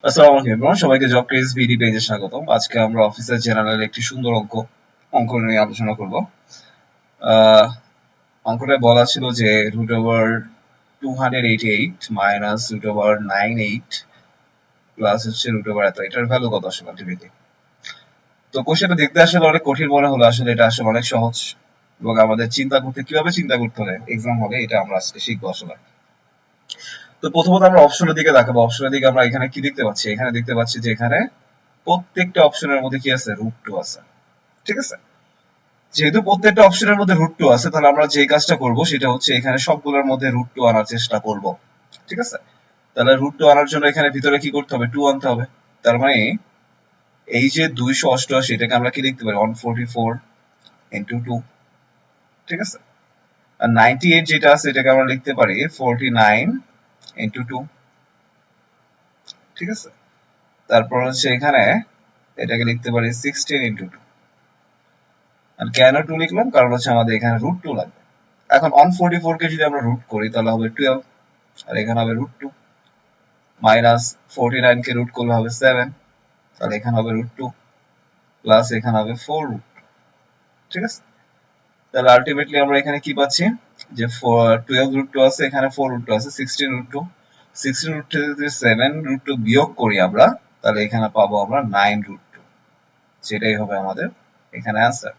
আসসালামু আলাইকুম everyone, সবাইকে জব ক্রেজ বিডি পেজে স্বাগতম। আজকে আমরা অফিসের জেনারেল একটি সুন্দর অঙ্ক নিয়ে আলোচনা করব। আহ, অঙ্কটায় বলা ছিল যে root over 288 minus root over 98 plus হচ্ছে রুট ওভার এত, এটার ভ্যালু কত আসলে আলটিমেটলি। তো কোশ্চেনটা দেখতে আসলে অনেক কঠিন মনে হলো, আসলে এটা আসলে অনেক সহজ এবং আমাদের কিভাবে চিন্তা করতে হবে এক্সাম হলে, এটা আমরা আজকে শিখবো আসলে। তো প্রথমত আমরা অপশনের দিকে তাকাবো। অপশনের দিকে আমরা এখানে কি দেখতে পাচ্ছি? এখানে দেখতে পাচ্ছি যে এখানে প্রত্যেকটা অপশনের মধ্যে কি আছে? রুট টু আছে। ঠিক আছে, যেহেতু প্রত্যেকটা অপশনের মধ্যে রুট টু আছে, তাহলে আমরা যে কাজটা করব সেটা হচ্ছে এখানে সবগুলোর মধ্যে রুট টু আনার চেষ্টা করব। ঠিক আছে, তাহলে রুট টু আনার জন্য এখানে ভিতরে কি করতে হবে? টু আনতে হবে। তার মানে এই যে 288, এটাকে আমরা কি লিখতে পারি? 144 ইন্টু টু। ঠিক আছে, আর 98 যেটা আছে এটাকে আমরা লিখতে পারি 49 ইন্টু টু। ঠিক আছে, তারপর হচ্ছে এখানে এটাকে লিখতে পারি 16 ইন্টু টু। আর কেন টু লিখলাম? কারণ হচ্ছে আমাদের এখানে রুট টু লাগবে। এখন 144 কে যদি আমরা রুট করি তাহলে হবে 12, আর এখানে হবে রুট টু। মাইনাস 49 কে রুট করলে হবে 7, তাহলে এখানে হবে রুট টু, প্লাস এখানে হবে 4 রুট। ঠিক আছে, তাহলে আলটিমেটলি আমরা এখানে কি পাচ্ছি? যে 12 রুট টু আছে, এখানে 4 রুট টু আছে, 16 রুট টু। 16 রুট থেকে যদি 7 রুট টু বিয়োগ করি আমরা, তাহলে এখানে পাবো আমরা 9 রুট টু। সেটাই হবে আমাদের এখানে অ্যান্সার।